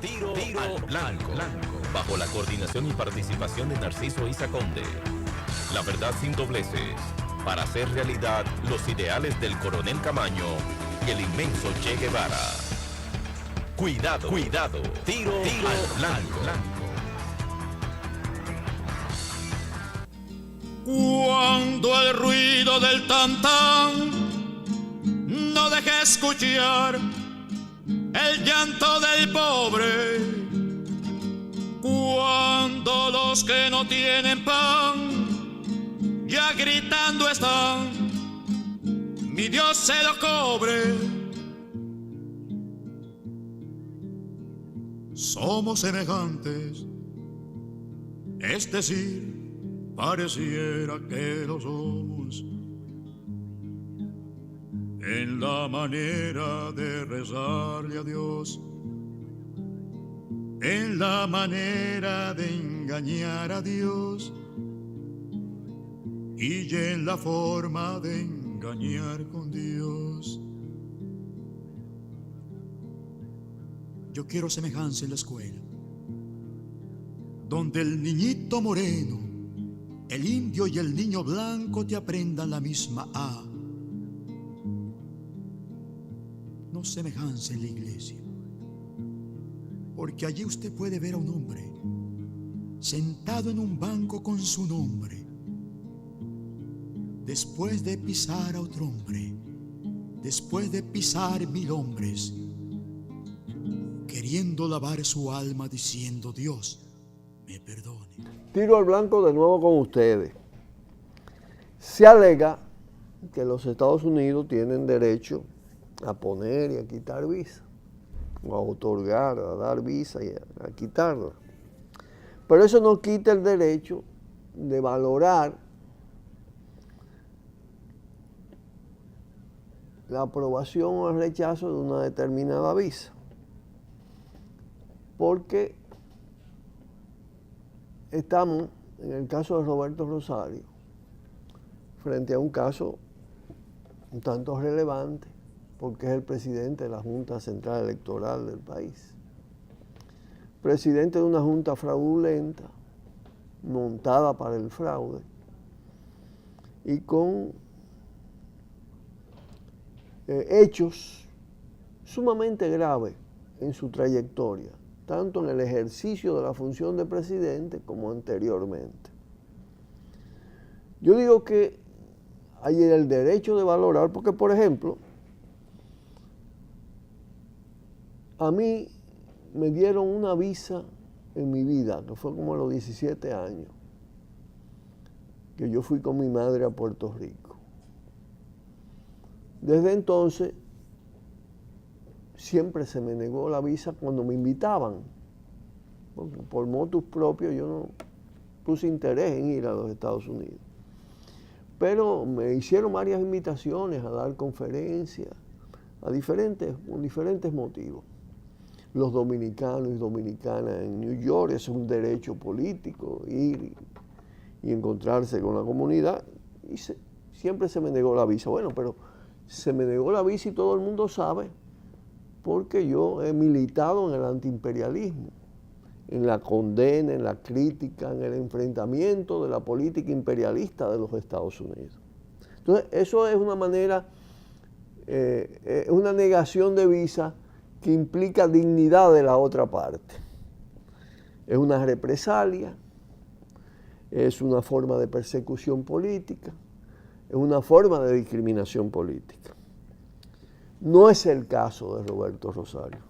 Tiro al blanco. Bajo la coordinación y participación de Narciso Isa Conde. La verdad sin dobleces. Para hacer realidad los ideales del Coronel Camaño y el inmenso Che Guevara. Cuidado. Tiro al blanco. Cuando el ruido del tantán no deje escuchar el llanto del pobre, cuando los que no tienen pan ya gritando están, mi Dios se lo cobre. Somos semejantes, es decir, pareciera que lo somos en la manera de rezarle a Dios, en la manera de engañar a Dios y en la forma de engañar con Dios. Yo quiero semejanza en la escuela, donde el niñito moreno, el indio y el niño blanco te aprendan la misma A. No semejanza en la iglesia, porque allí usted puede ver a un hombre sentado en un banco con su nombre, después de pisar a otro hombre, después de pisar 1000 hombres, queriendo lavar su alma diciendo: Dios me perdone. Tiro al blanco de nuevo con ustedes. Se alega que los Estados Unidos tienen derecho a poner y a quitar visa, o a otorgar, a dar visa y a quitarla. Pero eso no quita el derecho de valorar la aprobación o el rechazo de una determinada visa. Porque estamos, en el caso de Roberto Rosario, frente a un caso un tanto relevante, porque es el presidente de la Junta Central Electoral del país. Presidente de una junta fraudulenta, montada para el fraude, y con hechos sumamente graves en su trayectoria, tanto en el ejercicio de la función de presidente como anteriormente. Yo digo que hay el derecho de valorar, porque, por ejemplo, a mí me dieron una visa en mi vida, que fue como a los 17 años, que yo fui con mi madre a Puerto Rico. Desde entonces, siempre se me negó la visa cuando me invitaban, porque por motus propios yo no puse interés en ir a los Estados Unidos. Pero me hicieron varias invitaciones a dar conferencias, con diferentes motivos. Los dominicanos y dominicanas en New York, es un derecho político, ir y encontrarse con la comunidad, y siempre se me negó la visa. Bueno, pero se me negó la visa y todo el mundo sabe, porque yo he militado en el antiimperialismo, en la condena, en la crítica, en el enfrentamiento de la política imperialista de los Estados Unidos. Entonces, eso es una manera, es una negación de visa que implica dignidad de la otra parte. Es una represalia, es una forma de persecución política, es una forma de discriminación política. No es el caso de Roberto Rosario.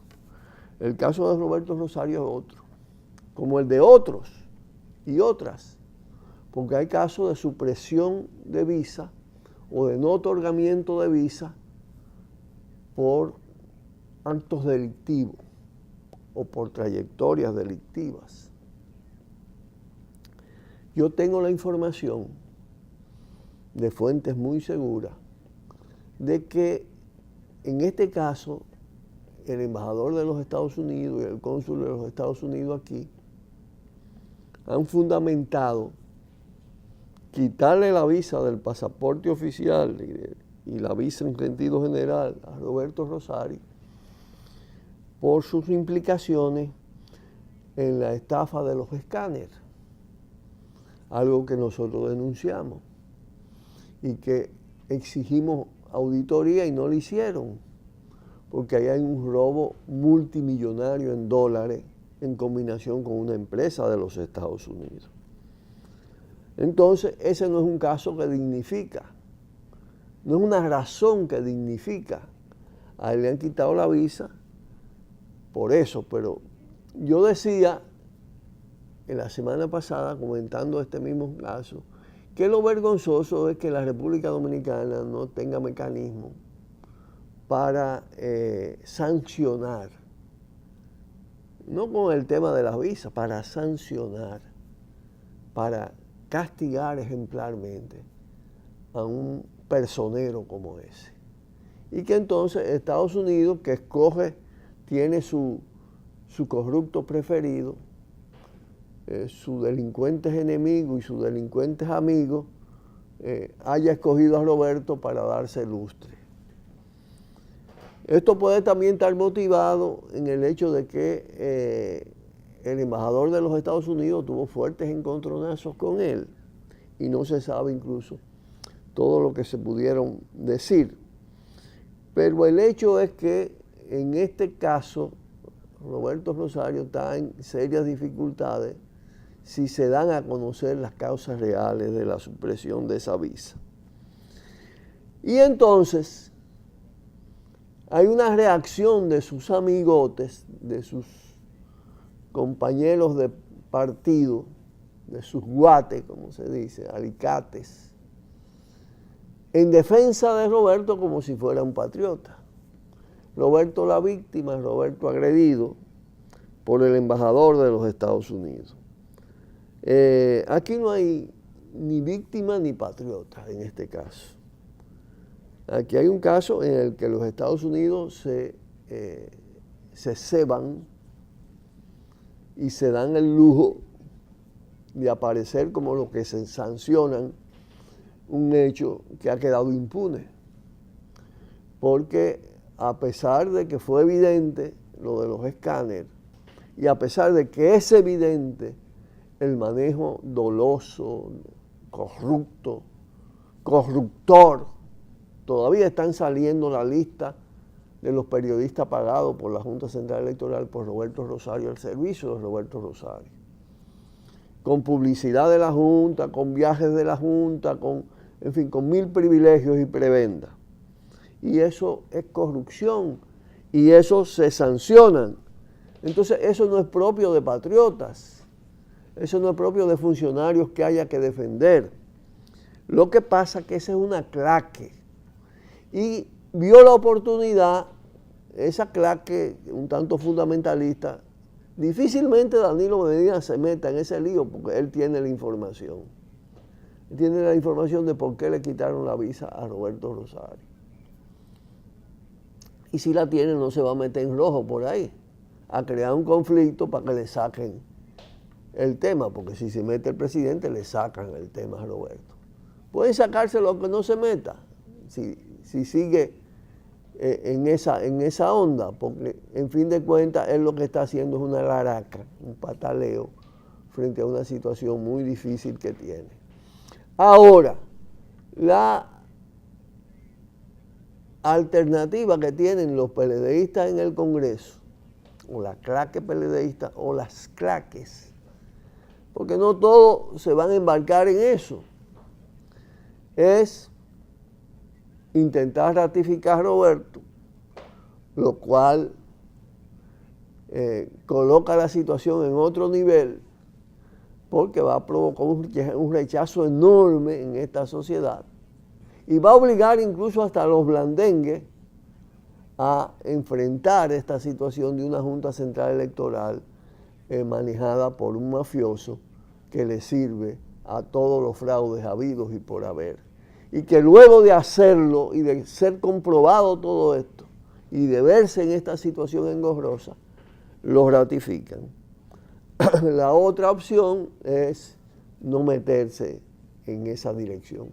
El caso de Roberto Rosario es otro, como el de otros y otras, porque hay casos de supresión de visa o de no otorgamiento de visa por actos delictivos o por trayectorias delictivas. Yo tengo la información de fuentes muy seguras de que en este caso el embajador de los Estados Unidos y el cónsul de los Estados Unidos aquí han fundamentado quitarle la visa del pasaporte oficial y la visa en sentido general a Roberto Rosario por sus implicaciones en la estafa de los escáneres, algo que nosotros denunciamos y que exigimos auditoría y no lo hicieron, porque ahí hay un robo multimillonario en dólares en combinación con una empresa de los Estados Unidos. Entonces, ese no es un caso que dignifica, no es una razón que dignifica. A él le han quitado la visa por eso, pero yo decía en la semana pasada, comentando este mismo caso, que lo vergonzoso es que la República Dominicana no tenga mecanismo para sancionar, no con el tema de las visas, para sancionar, para castigar ejemplarmente a un personero como ese. Y que entonces Estados Unidos, que escoge, tiene su corrupto preferido, sus delincuentes enemigos y sus delincuentes amigos, haya escogido a Roberto para darse lustre. Esto puede también estar motivado en el hecho de que el embajador de los Estados Unidos tuvo fuertes encontronazos con él y no se sabe incluso todo lo que se pudieron decir. Pero el hecho es que en este caso Roberto Rosario está en serias dificultades si se dan a conocer las causas reales de la supresión de esa visa. Y entonces hay una reacción de sus amigotes, de sus compañeros de partido, de sus guates, como se dice, alicates, en defensa de Roberto como si fuera un patriota. Roberto la víctima, Roberto agredido por el embajador de los Estados Unidos. Aquí no hay ni víctima ni patriota en este caso. Aquí hay un caso en el que los Estados Unidos se ceban y se dan el lujo de aparecer como los que se sancionan un hecho que ha quedado impune. Porque a pesar de que fue evidente lo de los escáneres y a pesar de que es evidente el manejo doloso, corruptor, todavía están saliendo la lista de los periodistas pagados por la Junta Central Electoral por Roberto Rosario, al servicio de Roberto Rosario. Con publicidad de la Junta, con viajes de la Junta, en fin, con 1000 privilegios y prebendas. Y eso es corrupción y eso se sanciona. Entonces eso no es propio de patriotas, eso no es propio de funcionarios que haya que defender. Lo que pasa es que esa es una claque y vio la oportunidad, esa claque un tanto fundamentalista. Difícilmente Danilo Medina se meta en ese lío porque él tiene la información. Él tiene la información de por qué le quitaron la visa a Roberto Rosario. Y si la tiene, no se va a meter en rojo por ahí, a crear un conflicto para que le saquen el tema, porque si se mete el presidente, le sacan el tema a Roberto. Pueden sacárselo aunque no se meta, si sigue en esa onda, porque en fin de cuentas, él lo que está haciendo es una laraca, un pataleo, frente a una situación muy difícil que tiene. Ahora, la alternativa que tienen los PLDistas en el Congreso, o la claque PLDista, o las claques, porque no todos se van a embarcar en eso, es intentar ratificar a Roberto, lo cual coloca la situación en otro nivel, porque va a provocar un rechazo enorme en esta sociedad y va a obligar incluso hasta a los blandengues a enfrentar esta situación de una Junta Central Electoral manejada por un mafioso que le sirve a todos los fraudes habidos y por haber. Y que luego de hacerlo y de ser comprobado todo esto y de verse en esta situación engorrosa, lo ratifican. La otra opción es no meterse en esa dirección.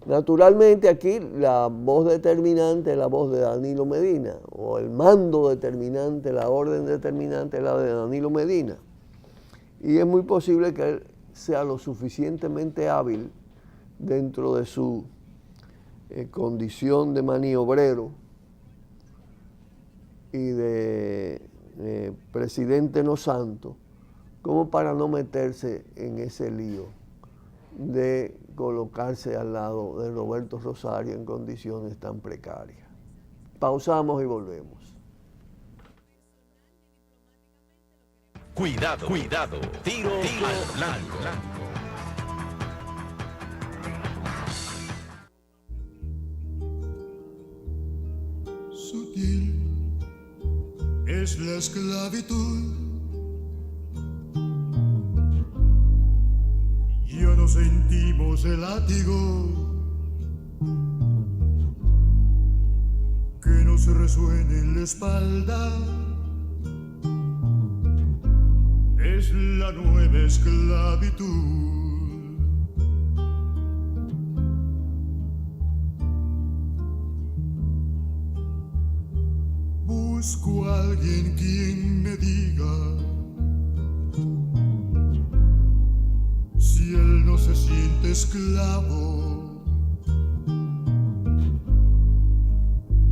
Naturalmente aquí la voz determinante es la voz de Danilo Medina, o el mando determinante, la orden determinante es la de Danilo Medina. Y es muy posible que él sea lo suficientemente hábil dentro de su condición de maniobrero y de presidente no santo, como para no meterse en ese lío de colocarse al lado de Roberto Rosario en condiciones tan precarias. Pausamos y volvemos. Cuidado, cuidado. Tiro al blanco. Sutil es la esclavitud. Ya no sentimos el látigo que nos resuene en la espalda. Es la nueva esclavitud. Busco a alguien quien me diga si él no se siente esclavo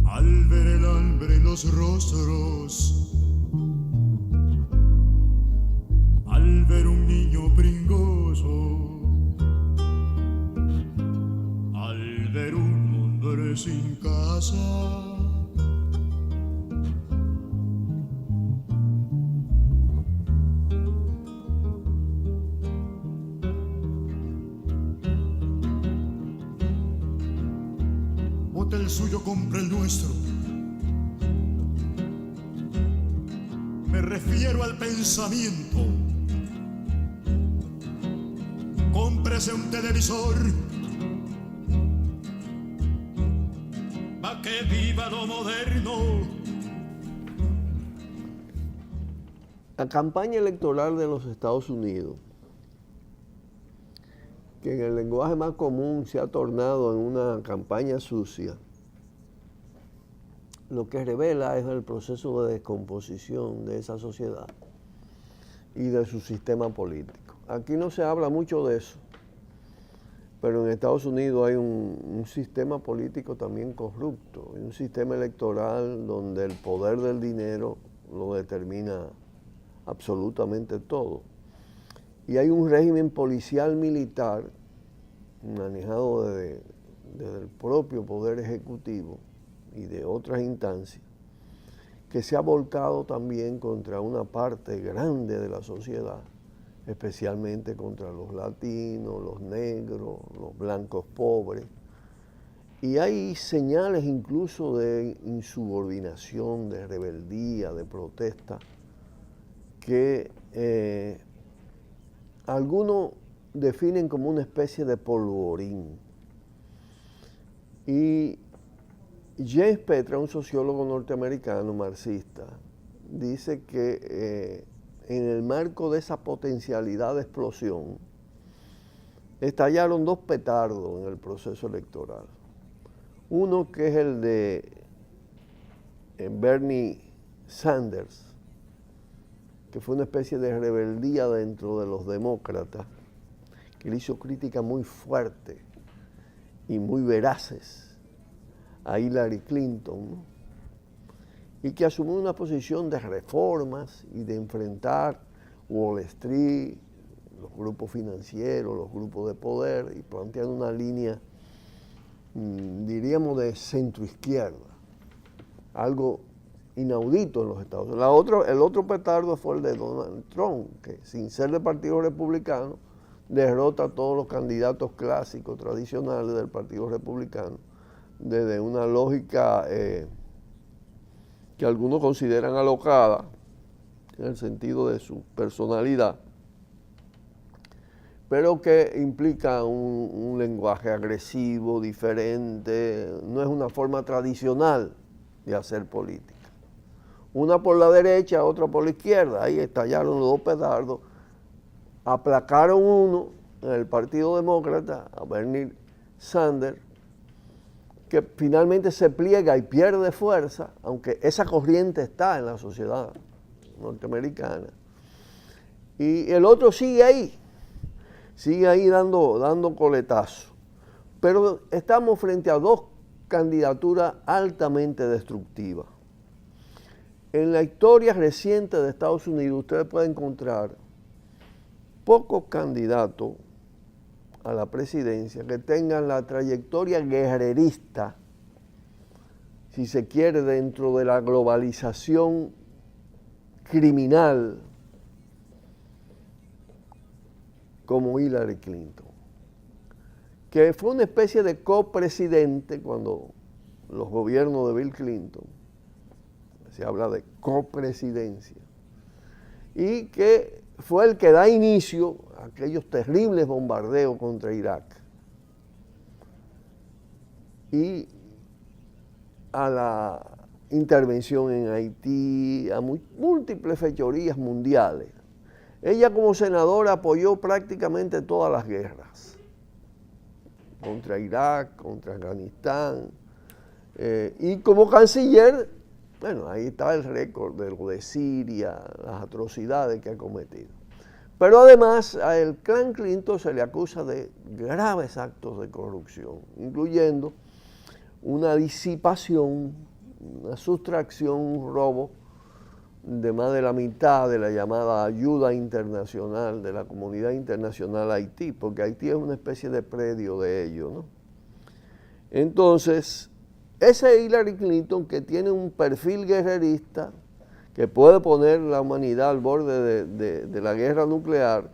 al ver el hambre en los rostros, al ver un niño pringoso, al ver un hombre sin casa. Bota el suyo, compra el nuestro. Me refiero al pensamiento. Cómprese un televisor pa' que viva lo moderno. La campaña electoral de los Estados Unidos, que en el lenguaje más común se ha tornado en una campaña sucia, lo que revela es el proceso de descomposición de esa sociedad y de su sistema político. Aquí no se habla mucho de eso, pero en Estados Unidos hay un sistema político también corrupto, un sistema electoral donde el poder del dinero lo determina absolutamente todo. Y hay un régimen policial militar manejado desde el propio Poder Ejecutivo y de otras instancias, que se ha volcado también contra una parte grande de la sociedad, especialmente contra los latinos, los negros, los blancos pobres. Y hay señales incluso de insubordinación, de rebeldía, de protesta, que algunos definen como una especie de polvorín. Y James Petra, un sociólogo norteamericano marxista, dice que en el marco de esa potencialidad de explosión estallaron dos petardos en el proceso electoral. Uno que es el de Bernie Sanders, que fue una especie de rebeldía dentro de los demócratas, que le hizo críticas muy fuertes y muy veraces a Hillary Clinton, ¿no? Y que asumió una posición de reformas y de enfrentar Wall Street, los grupos financieros, los grupos de poder, y planteando una línea, diríamos, de centroizquierda, algo inaudito en los Estados Unidos. El otro petardo fue el de Donald Trump, que sin ser del Partido Republicano, derrota a todos los candidatos clásicos, tradicionales del Partido Republicano, desde una lógica que algunos consideran alocada, en el sentido de su personalidad, pero que implica un lenguaje agresivo, diferente, no es una forma tradicional de hacer política. Una por la derecha, otra por la izquierda, ahí estallaron los dos petardos, aplacaron uno en el Partido Demócrata, a Bernie Sanders, que finalmente se pliega y pierde fuerza, aunque esa corriente está en la sociedad norteamericana. Y el otro sigue ahí dando coletazos. Pero estamos frente a dos candidaturas altamente destructivas. En la historia reciente de Estados Unidos usted puede encontrar pocos candidatos a la presidencia que tengan la trayectoria guerrerista, si se quiere, dentro de la globalización criminal como Hillary Clinton, que fue una especie de copresidente cuando los gobiernos de Bill Clinton, se habla de copresidencia, y que fue el que da inicio a aquellos terribles bombardeos contra Irak y a la intervención en Haití, a múltiples fechorías mundiales. Ella como senadora apoyó prácticamente todas las guerras, contra Irak, contra Afganistán, y como canciller, bueno, ahí está el récord de lo de Siria, las atrocidades que ha cometido. Pero además al clan Clinton se le acusa de graves actos de corrupción, incluyendo una disipación, una sustracción, un robo de más de la mitad de la llamada ayuda internacional de la comunidad internacional a Haití, porque Haití es una especie de predio de ellos, ¿no? Entonces, ese Hillary Clinton, que tiene un perfil guerrerista, que puede poner la humanidad al borde de la guerra nuclear,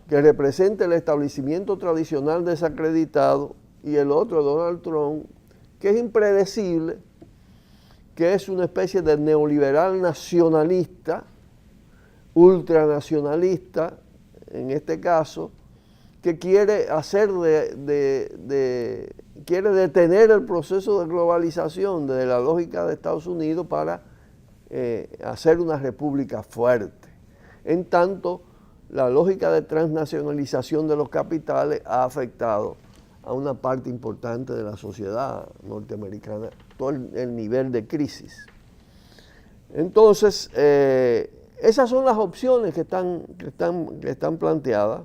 que representa el establecimiento tradicional desacreditado, y el otro, Donald Trump, que es impredecible, que es una especie de neoliberal nacionalista, ultranacionalista, en este caso, que quiere hacer quiere detener el proceso de globalización desde la lógica de Estados Unidos para hacer una república fuerte. En tanto, la lógica de transnacionalización de los capitales ha afectado a una parte importante de la sociedad norteamericana, todo el nivel de crisis. Entonces, esas son las opciones que están planteadas.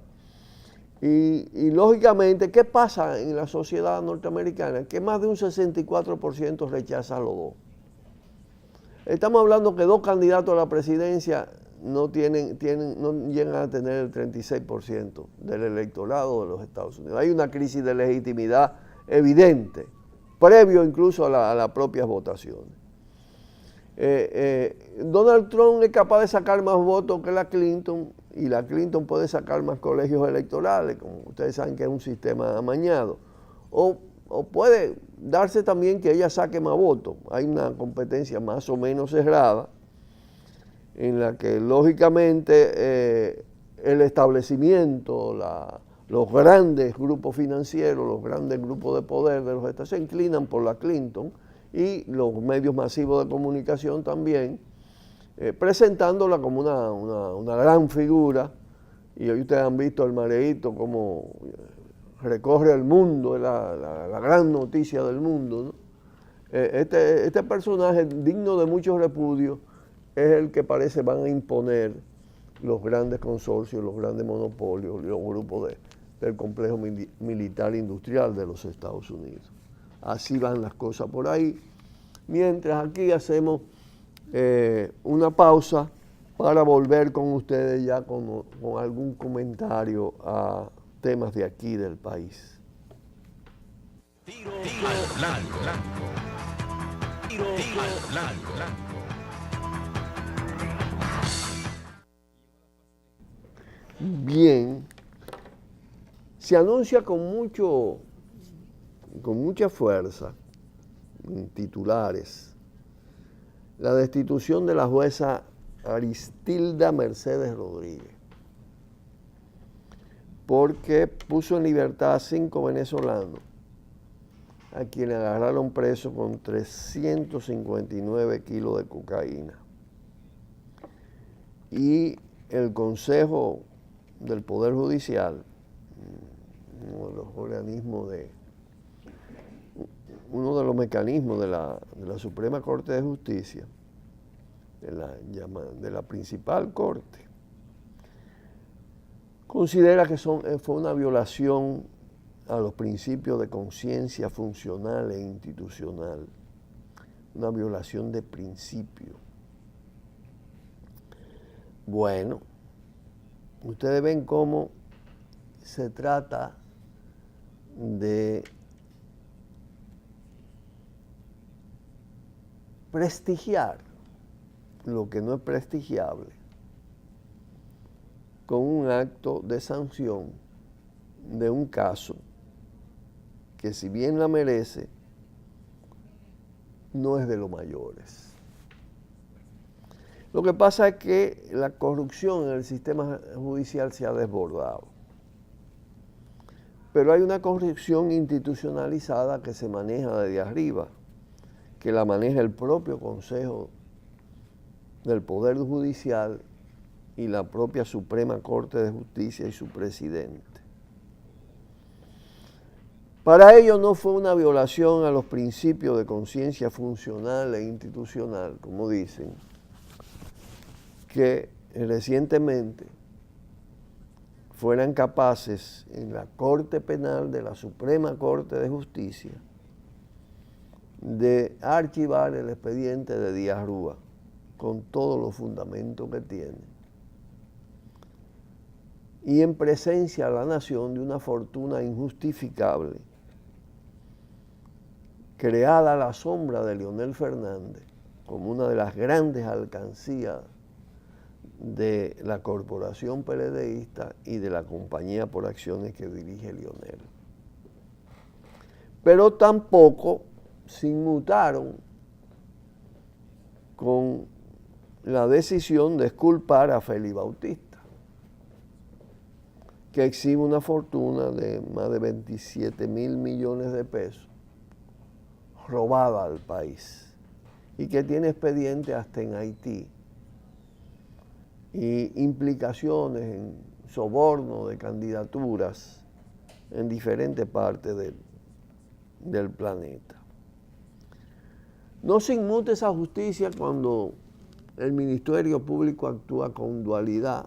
Y lógicamente, ¿qué pasa en la sociedad norteamericana? Que más de un 64% rechaza los dos. Estamos hablando que dos candidatos a la presidencia no llegan a tener el 36% del electorado de los Estados Unidos. Hay una crisis de legitimidad evidente, previo incluso a las propias votaciones. Donald Trump es capaz de sacar más votos que la Clinton, y la Clinton puede sacar más colegios electorales, como ustedes saben que es un sistema amañado, o puede darse también que ella saque más votos. Hay una competencia más o menos cerrada, en la que lógicamente el establecimiento, los grandes grupos financieros, los grandes grupos de poder de los estados se inclinan por la Clinton, y los medios masivos de comunicación también, presentándola como una gran figura. Y hoy ustedes han visto el mareíto como recorre el mundo, es la gran noticia del mundo, ¿no? Este personaje digno de muchos repudios es el que parece van a imponer los grandes consorcios, los grandes monopolios, los grupos del complejo militar industrial de los Estados Unidos. Así van las cosas por ahí. Mientras aquí hacemos una pausa para volver con ustedes ya con algún comentario a temas de aquí del país. Tiro al blanco. Tiro al blanco. Bien, se anuncia con mucha fuerza en titulares la destitución de la jueza Aristilda Mercedes Rodríguez, porque puso en libertad a 5 venezolanos a quienes agarraron presos con 359 kilos de cocaína. Y el Consejo del Poder Judicial, uno de los mecanismos de la Suprema Corte de Justicia, de la principal corte, considera que fue una violación a los principios de conciencia funcional e institucional, una violación de principio. Bueno, ustedes ven cómo se trata de prestigiar lo que no es prestigiable con un acto de sanción de un caso que, si bien la merece, no es de los mayores. Lo que pasa es que la corrupción en el sistema judicial se ha desbordado. Pero hay una corrupción institucionalizada que se maneja desde arriba, que la maneja el propio Consejo del Poder Judicial y la propia Suprema Corte de Justicia y su presidente. Para ello no fue una violación a los principios de conciencia funcional e institucional, como dicen, que recientemente fueran capaces en la Corte Penal de la Suprema Corte de Justicia de archivar el expediente de Díaz Rúa con todos los fundamentos que tiene, y en presencia a la nación de una fortuna injustificable creada a la sombra de Leonel Fernández como una de las grandes alcancías de la corporación PLDista y de la compañía por acciones que dirige Leonel. Pero tampoco se inmutaron con la decisión de exculpar a Félix Bautista, que exhibe una fortuna de más de 27.000 millones de pesos robada al país y que tiene expediente hasta en Haití y implicaciones en soborno de candidaturas en diferentes partes del planeta. No se inmuta esa justicia cuando el Ministerio Público actúa con dualidad.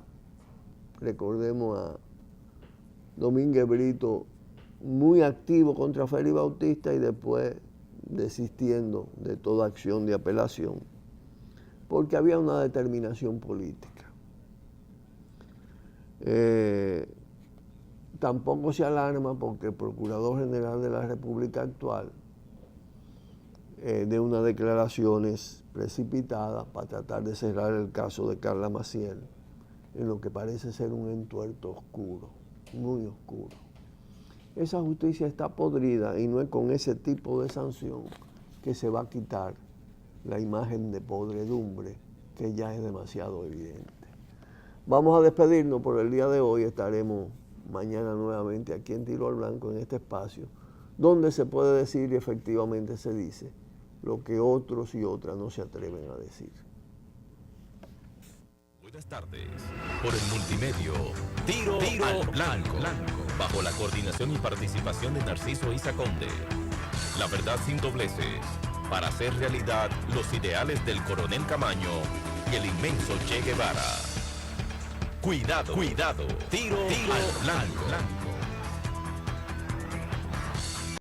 Recordemos a Domínguez Brito muy activo contra Félix Bautista y después desistiendo de toda acción de apelación, porque había una determinación política. Tampoco se alarma porque el Procurador General de la República actual de unas declaraciones precipitadas para tratar de cerrar el caso de Carla Maciel en lo que parece ser un entuerto oscuro, muy oscuro. Esa justicia está podrida y no es con ese tipo de sanción que se va a quitar la imagen de podredumbre que ya es demasiado evidente. Vamos a despedirnos por el día de hoy. Estaremos mañana nuevamente aquí en Tiro al Blanco, en este espacio, donde se puede decir y efectivamente se dice lo que otros y otras no se atreven a decir. Buenas tardes. Por el multimedio, Tiro al Blanco, bajo la coordinación y participación de Narciso Isa Conde. La verdad sin dobleces, para hacer realidad los ideales del Coronel Camaño y el inmenso Che Guevara. Cuidado, Tiro al Blanco.